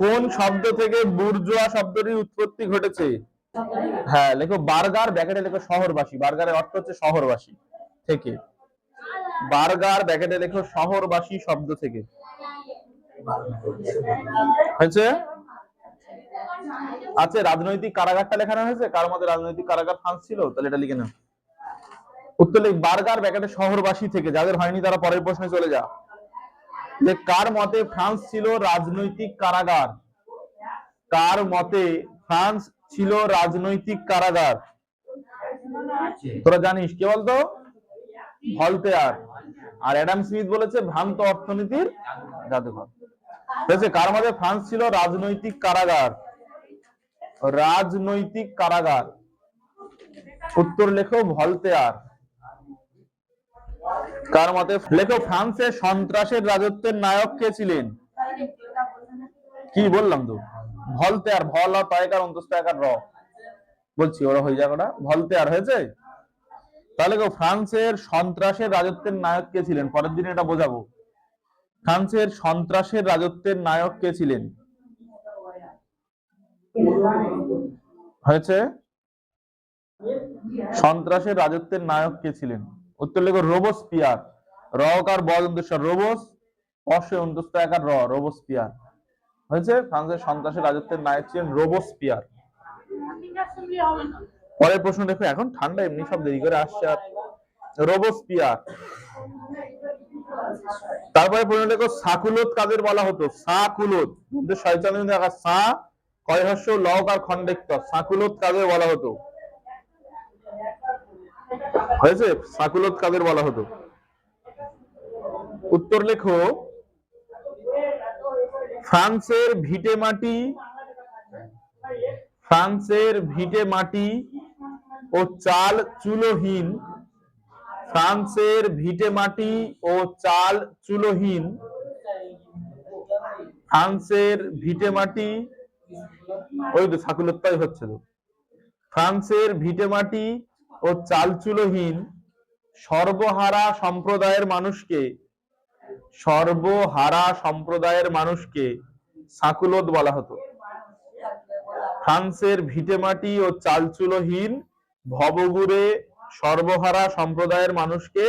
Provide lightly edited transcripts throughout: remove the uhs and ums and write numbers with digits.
কোন শব্দ থেকে বুর্জোয়া শব্দটির উৎপত্তি ঘটেছে? হ্যাঁ, লেখো বার্গার, ব্র্যাকেটে লেখো শহরবাসী। বার্গারের অর্থ হচ্ছে শহরবাসী থেকে। বার্গার ব্র্যাকেটে লেখো শহরবাসী শব্দ থেকে হয়েছে। আচ্ছা, রাজনৈতিক কারাগারটা লেখানো হয়েছে, কার মতে রাজনৈতিক কারাগার ফ্রান্স ছিল? তাহলে এটা লিখে নাও। উত্তর লিখ বার্গার ব্র্যাকেটে শহরবাসী থেকে। যাদের হয়নি তারা পরের প্রশ্নে চলে যা। যে কার মতে ফ্রান্স ছিল রাজনৈতিক কারাগার? কার মতে ফ্রান্স ছিল রাজনৈতিক কারাগার? তোরা জানিস, কে বলতো? ভলতেয়ার। আর অ্যাডাম স্মিথ বলেছে ভ্রান্ত অর্থনীতির জাদুঘর। কার মতে ফ্রান্স ছিল রাজনৈতিক কারাগার? রাজনৈতিক কারাগার। উত্তর লেখো ভলতেয়ার। কার মতে? লেখো ফ্রান্সের সন্ত্রাসের রাজত্বের নায়ক কে ছিলেন? কি বললাম তো? ভলতেয়ার। ভল আর তয়কার অন্তস্থ একার র বলছি, ওরা হয়ে যাক, ওটা ভলতেয়ার হয়েছে। তাহলে ফ্রান্সের সন্ত্রাসের রাজত্বের নায়ক কে ছিলেন? পরের দিন এটা বোঝাবো। ফ্রান্সের সন্ত্রাসের রাজত্বের নায়ক কে ছিলেন? হয়েছে। সন্ত্রাসের রাজত্বের নায়ক কে ছিলেন? উত্তর লেখো রোবসপিয়ার। রকার বদন্তস্বর রোবস, অশ্বে অন্তস্থ একার র, রোবসপিয়ার হয়েছে। ফ্রান্সের সন্ত্রাসের রাজত্বের নায়ক ছিলেন রোবসপিয়ার। পরের প্রশ্ন দেখো, এখন ঠান্ডা এমনি সব দেরি করে আসছে। আর রোবসপিয়ার। তারপরে প্রশ্ন দেখো, সাকুলোত কাদের বলা হতো? সাকুলোত সা কয়হস্য লকার খন্ডেক্তর। সাকুলোত কাদের বলা হতো? হয়েছে। সাকুলোত কাদের বলা হতো? উত্তর লেখো ফ্রান্সের ভিটেমাটি, ফ্রান্সের ভিটেমাটি ও চাল চুলোহীন, ফ্রান্সের ভিটেমাটি ও চাল চুলোহীন, ফ্রান্সের ভিটেমাটি, ওই তো সাকুলোত্তাই হচ্ছে তো। ফ্রান্সের ভিটেমাটি ও চালচুলোহীন সর্বহারা সম্প্রদায়ের মানুষকে, সর্বহারা সম্প্রদায়ের মানুষকে সাকুলোত বলা হতো। ফ্রান্সের ভিটেমাটি ও চালচুলোহীন ভবঘুরে সর্বহারা সম্প্রদায়ের মানুষকে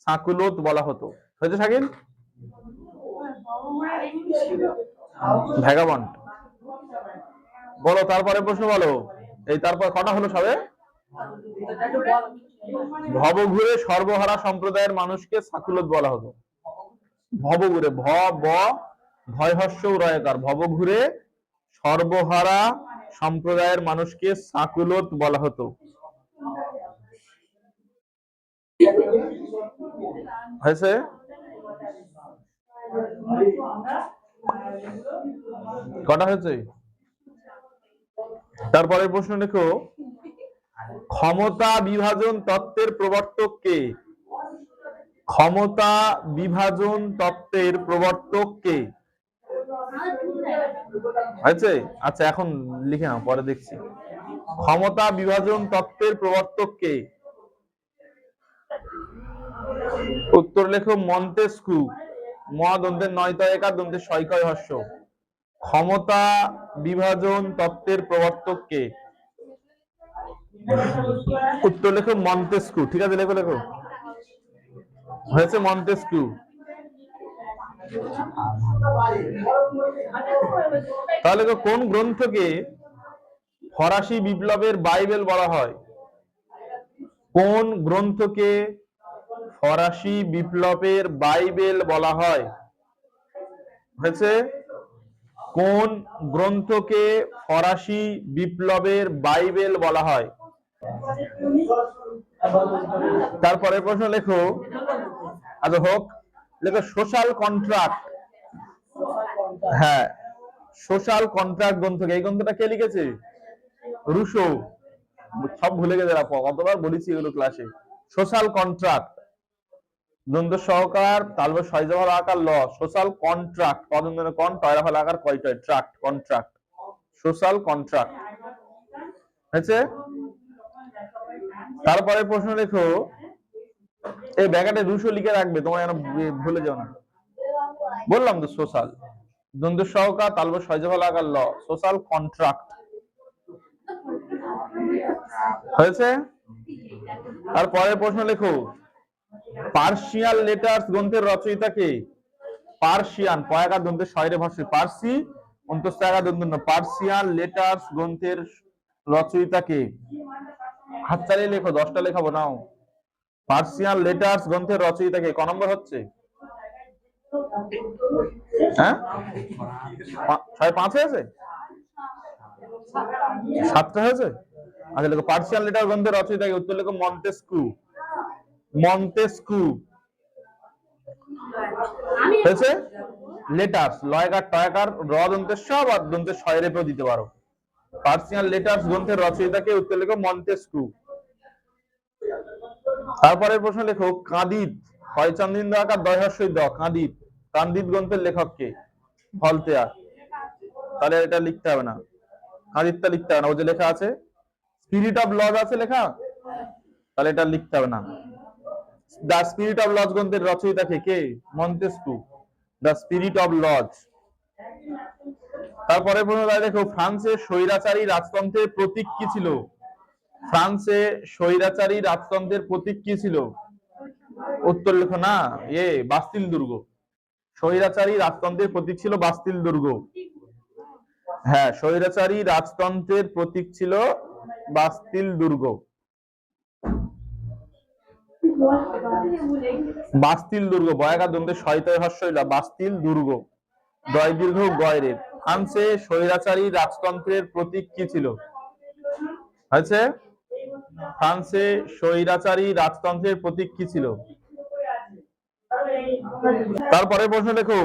সাকুলোত বলা হতো। হয়েছে শাকিল? ভ্যাগাবন্ড বলো। তারপরে প্রশ্ন বলো। এই তারপর কটা হলো সবে? ভবঘুরে সর্বহারা সম্প্রদায়ের মানুষকে সাকুলোত বলা হতো। ভবঘুরে, ভ ব ভয়হস্য রয়কার, ভবঘুরে সর্বহারা সম্প্রদায়ের মানুষকে সাকুলোত বলা হতো। হয়েছে। কটা হয়েছে? তারপরে প্রশ্ন দেখো, ক্ষমতা বিভাজন তত্ত্বের প্রবর্তক কে? ক্ষমতা বিভাজন তত্ত্বের প্রবর্তক কে? হয়েছে। আচ্ছা, এখন লিখে নাও, পরে দেখছি। ক্ষমতা বিভাজন তত্ত্বের প্রবর্তক কে? উত্তর লেখো মন্তেস্কু। ম দন্তের নয় তয় একার দন্তের ছয় হস্য। ক্ষমতা বিভাজন তত্ত্বের প্রবর্তক কে? উত্তর লেখো মন্তেস্কু। ঠিক আছে, লেখো লেখো। হয়েছে মন্তেস্কু। তাহলে কোন গ্রন্থকে ফরাসি বিপ্লবের বাইবেল বলা হয়? কোন গ্রন্থকে ফরাসি বিপ্লবের বাইবেল বলা হয়? হয়েছে। কোন গ্রন্থকে ফরাসি বিপ্লবের বাইবেল বলা হয়? তারপরে প্রশ্ন লেখো। আচ্ছা হোক, লেখো সোশ্যাল কন্ট্রাক্ট। হ্যাঁ, সোশ্যাল কন্ট্রাক্ট গ্রন্থকে, এই গ্রন্থটা কে লিখেছে? রুশো। সব ভুলে গেছে, কতবার বলেছি এগুলো ক্লাসে। সোশ্যাল কন্ট্রাক্ট, দ্বন্দ্ব সহকার তালব সয়জবর আকার ল, সোশ্যাল কন্ট্রাক্ট, পদন্ধনে কন টয়রা ফেলা আকার কয়টয়, ট্রাক্ট, কন্ট্রাক্ট, সোশ্যাল কন্ট্রাক্ট। হয়েছে। তারপরে প্রশ্ন লেখো, এই ব্যাগাটে রুশো লিখে রাখবে, তোমার যেন ভুলে যাও না। বললাম তো সোশ্যাল। দ্বন্দ্ব সহকার তালব সহজফলাকার ল, সোশ্যাল কন্ট্রাক্ট। হয়েছে? আর পরের প্রশ্ন লেখো, পার্সিয়াল লেটার্স গ্রন্থের রচয়িতা কে? পার্সিয়ান, পয়াকার দ্বন্দ্বের শয়রে ভাষ্য, পার্সি অন্তঃস্থ দ্বন্দ্ব, পার্সিয়ান লেটার্স গ্রন্থের রচয়িতা কে? হাত চালিয়ে লেখো, 10টা লেখাবো নাও। পার্সিয়ান লেটার্স গ্রন্থের রচয়িতা কে? ক নম্বর হচ্ছে? হ্যাঁ, 5 হয়েছে, 7টা হয়েছে। আচ্ছা লেখো, পার্সিয়ান লেটার গ্রন্থের রচয়িতা কে? উত্তর লেখো মন্তেস্কু। মন্তেস্কু হয়েছে। লেটার্স, লয়কার টয়কার র দন্তের সব আর দন্তের শয়রেপেও দিতে পারো। পার্সিয়ান লেটার্স গ্রন্থের রচয়িতা কে? উত্তর লেখো মন্তেস্কু। তারপরের প্রশ্ন লেখো, কাঁদিত, হয় চন্দ্রিন্দ্র আকার দয় হর্ষই দ, কাঁদিত, কান্দিত গ্রন্থের লেখক কে? ভলতেয়ার। তাহলে এটা লিখতে হবে না, কাঁদিতটা লিখতে হবে না, ও যে লেখা আছে স্পিরিট অফ লজ আছে লেখা, তাহলে এটা লিখতে হবে না। দ্য স্পিরিট অফ লজ গ্রন্থের রচয়িতা কে? কে? Montesquieu, the spirit of laws. তারপরে প্রশ্ন দেখো, ফ্রান্সের স্বৈরাচারী রাজতন্ত্রের প্রতীক কি ছিল? ফ্রান্সে স্বৈরাচারী রাজতন্ত্রের প্রতীক কি ছিল? উত্তর লেখো না, বাস্তিল দুর্গ। স্বৈরাচারী রাজতন্ত্রের প্রতীক ছিল বাস্তিল দুর্গ। হ্যাঁ, স্বৈরাচারী রাজতন্ত্রের প্রতীক ছিল বাস্তিল দুর্গ। বাস্তিল দুর্গ, বয়াকার দ্বন্দ্বের শয়তয় হর্ষইলা, বাস্তিল দুর্গ, দয় দীর্ঘ গয়রে। ফ্রান্সে স্বৈরাচারী রাজতন্ত্রের প্রতীক কি ছিল? হয়েছে, ফ্রান্সে স্বৈরাচারী রাজতন্ত্রের প্রতীক কি ছিল? তারপরে প্রশ্ন দেখো,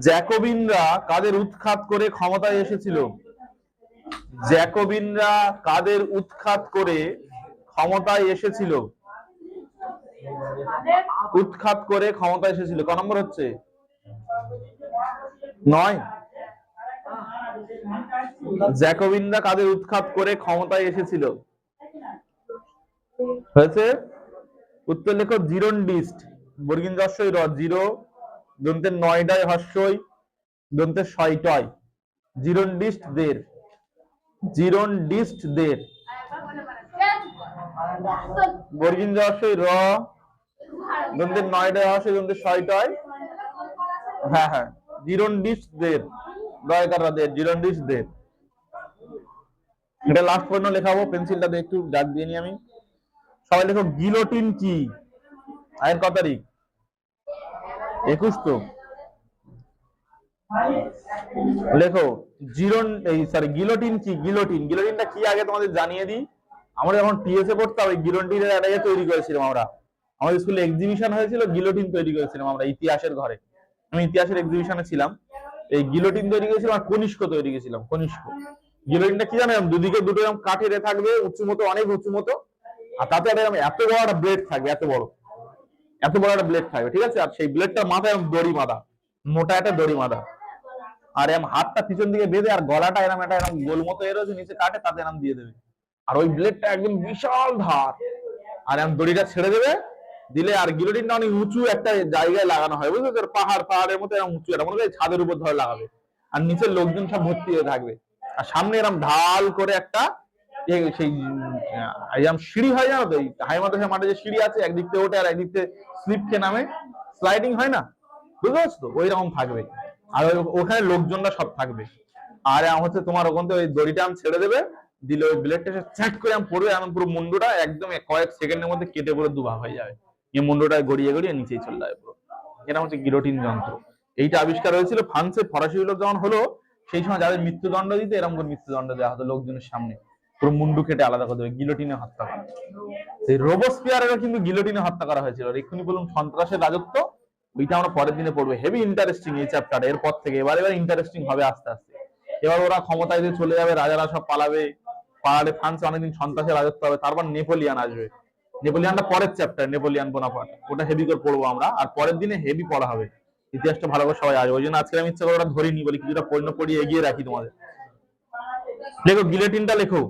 জ্যাকোবিনরা কাদের উৎখাত করে ক্ষমতায় এসেছিল? জ্যাকোবিনরা কাদের উৎখাত করে ক্ষমতায় এসেছিল? উৎখাত করে ক্ষমতায় এসেছিল, ক নম্বর হচ্ছে? 9। জ্যাকোবিনরা কাদের উৎখাত করে ক্ষমতায় এসেছিল? হয়েছে, উত্তর লেখো জিরোন্ডিস্ট, বর্গিন হর্ষই র, জিরো দন্তের 9টায় হর্ষই দন্তের 6টয়, জিরোন্ডিস্টদের। জিরোন্ডিস্টদের, বর্গিন হর্ষই র দন্তের 9টায় হর্ষই দন্তের 6টয়, হ্যাঁ হ্যাঁ, জিরোন্ডিস্টদের, দয়কারদের, জিরোন্ডিস্টদের। এটা লাস্ট পর্যন্ত লেখাবো, পেন্সিলটা একটু দাগ দিয়ে নি আমি। সবাই লেখো, গিলোটিন কি? আয়ের কত তারিখ? 21 তো। লেখো গিলোটিন কি? গিলোটিনটা কি আগে তোমাদের জানিয়ে দিই। আমরা যখন টিএসএ পড়তাম, ওই গিলোটিনের একটা তৈরি করেছিলাম আমরা। আমাদের স্কুলে এক্সিবিশন হয়েছিল, গিলোটিন তৈরি করেছিলাম আমরা ইতিহাসের ঘরে। আমি ইতিহাসের এক্সিবিশনে ছিলাম। এই গিলোটিন তৈরি করেছিলাম আর কনিষ্ক তৈরি করেছিলাম। কনিষ্ক গিলোটিনটা কি জানেন? দুদিকে দুটো এরকম কাঠের থাকবে, উঁচু মতো, অনেক উঁচু মতো, আর তাতে এত বড় একটা ব্লেড থাকবে, এত বড় একটা ব্লেড থাকবে, ঠিক আছে? আর সেই ব্লেডটার মাথায় দড়ি বাঁধা, মোটা একটা দড়ি বাঁধা, আর হাতটা পিছন দিকে বেঁধে, আর গলাটা এরকম গোল মতো রয়েছে নিচে কাটে, তাতে দিয়ে দেবে। আর ওই ব্লেডটা একদম বিশাল ধার, আর দড়িটা ছেড়ে দেবে, দিলে আর গিলোটিনটা অনেক উঁচু একটা জায়গায় লাগানো হয়, বুঝলো? পাহাড়ের মতো এরকম উঁচু, এটা মনে হয় ছাদের উপর ধরে লাগাবে, আর নিচের লোকজন সব ভর্তি হয়ে থাকবে, আর সামনে এরকম ঢাল করে একটা সেই সিঁড়ি হয়, জানো তো? হাই মাদ্রাসা মাঠে যে সিঁড়ি আছে, একদিক থেকে ওঠে আর একদিক থেকে স্লিপ খেয়ে নামে, স্লাইডিং হয় না, বুঝতে পারছো? ওই রকম থাকবে, আর ওখানে লোকজনরা সব থাকবে। আর হচ্ছে তোমার ওখান থেকে ওই দড়িটা ছেড়ে দেবে, দিলে ওই ব্লেডটা চ্যাট করে পড়বে, এমন পুরো মুন্ডুটা একদম কয়েক সেকেন্ডের মধ্যে কেটে পুরো দুভাগ হয়ে যাবে, এই মুন্ডুটা গড়িয়ে গড়িয়ে নিচেই চলে যাবে পুরো। এটা হচ্ছে গিলোটিন যন্ত্র। এইটা আবিষ্কার হয়েছিল ফ্রান্সে, ফরাসি বিপ্লব যখন হলো, সেই সময় যাদের মৃত্যুদণ্ড দিতে, এরকম করে মৃত্যুদণ্ড দেওয়া হতো লোকজনের সামনে, পুরো মুন্ডু কেটে আলাদা করে দেবে, গিলোটিনে হত্যা করা। এই রোবোস্পিয়ারেরও কিন্তু গিলোটিনে হত্যা করা হয়েছিল। এক্ষুনি বলুন সন্ত্রাসের রাজত্ব, ওইটা আমরা পরের দিনে পড়বো, হেভি ইন্টারেস্টিং এই চ্যাপ্টার। এরপর থেকে এবার ইন্টারেস্টিং হবে আস্তে আস্তে। এবার ওরা ক্ষমতায় দিয়ে চলে যাবে, রাজারা সব পালাবে, পালালে ফ্রান্সে অনেকদিন সন্ত্রাসের রাজত্ব হবে, তারপর নেপোলিয়ান আসবে। নেপোলিয়ানটা পরের চ্যাপ্টার, নেপোলিয়ান বোনাপার্ট, ওটা হেভি করে পড়বো আমরা, আর পরের দিনে হেভি পড়া হবে, ইতিহাসটা ভালো করে সবাই আসবে। ওই জন্য আজকে আমি ইচ্ছা করে ওটা ধরিনি, বলি কিছুটা পড়িয়ে এগিয়ে রাখি তোমাদের। লেখো, গিলোটিনটা লেখো।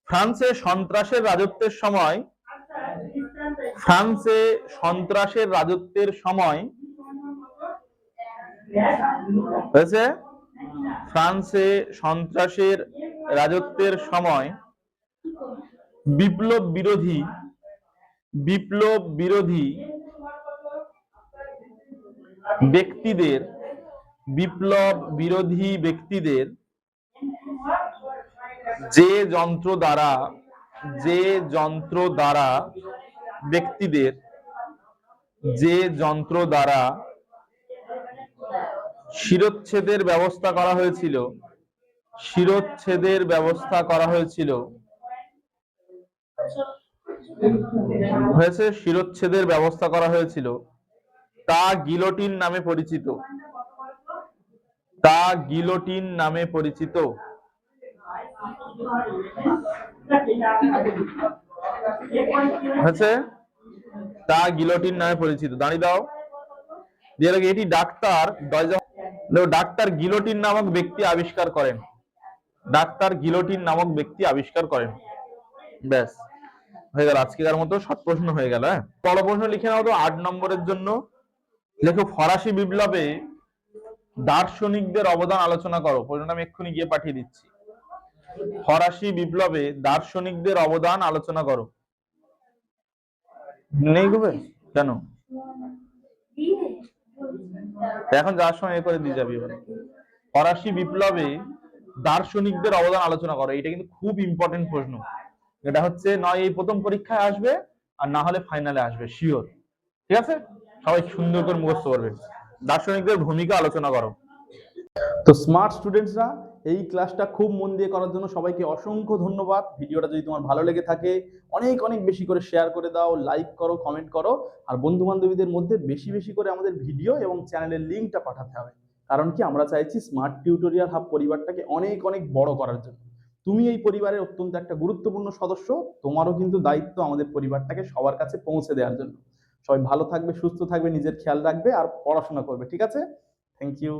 ফ্রান্সে সন্ত্রাসের রাজত্বের সময় ফ্রান্সে সন্ত্রাসের রাজত্বের সময় হয়েছে, ফ্রান্সে সন্ত্রাসের রাজত্বের সময় বিপ্লব বিরোধী ব্যক্তিদের যে যন্ত্র দ্বারা শিরচ্ছেদের ব্যবস্থা করা হয়েছিল তা গিলোটিন নামে পরিচিত। দাঁড়িয়ে দাও। এটি ডাক্তার গিলোটিন নামক ব্যক্তি আবিষ্কার করেন। ব্যাস, হয়ে গেল আজকের মতো 7 প্রশ্ন হয়ে গেল। হ্যাঁ, বড় প্রশ্ন লিখে নাও তো 8 নম্বরের জন্য। লেখো ফরাসি বিপ্লবে দার্শনিকদের অবদান আলোচনা করো। প্রশ্নটা আমি এক্ষুনি গিয়ে পাঠিয়ে দিচ্ছি। ফরাসি বিপ্লবে দার্শনিকদের অবদান আলোচনা করো। নেই গো কেন? এখন যাওয়ার সময় এ করে দিয়ে যাবি। ফরাসি বিপ্লবে দার্শনিকদের অবদান আলোচনা করো। এটা কিন্তু খুব ইম্পর্টেন্ট প্রশ্ন। এটা হচ্ছে নয় এই প্রথম পরীক্ষায় আসবে, আর না হলে ফাইনালে আসবে, শিওর। ঠিক আছে, সবাই সুন্দর করে মুখস্থ করবে। দার্শনিকদের ভূমিকা আলোচনা করো। তো স্মার্ট স্টুডেন্টসরা, এই ক্লাসটা খুব মন দিয়ে করার জন্য সবাইকে অসংখ্য ধন্যবাদ। ভিডিওটা যদি তোমার ভালো লেগে থাকে অনেক অনেক বেশি করে শেয়ার করে দাও, লাইক করো, কমেন্ট করো, আর বন্ধু বান্ধবীদের মধ্যে বেশি বেশি করে আমাদের ভিডিও এবং চ্যানেলের লিঙ্কটা পাঠাতে হবে। কারণ কি, আমরা চাইছি স্মার্ট টিউটোরিয়াল হাব পরিবারটাকে অনেক অনেক বড় করার জন্য। তুমি এই পরিবারের অত্যন্ত একটা গুরুত্বপূর্ণ সদস্য। তোমারও কিন্তু দায়িত্ব আমাদের পরিবারটাকে সবার কাছে পৌঁছে দেওয়ার জন্য। সবাই ভালো থাকবে, সুস্থ থাকবে, নিজের খেয়াল রাখবে আর পড়াশোনা করবে। ঠিক আছে, থ্যাংক ইউ।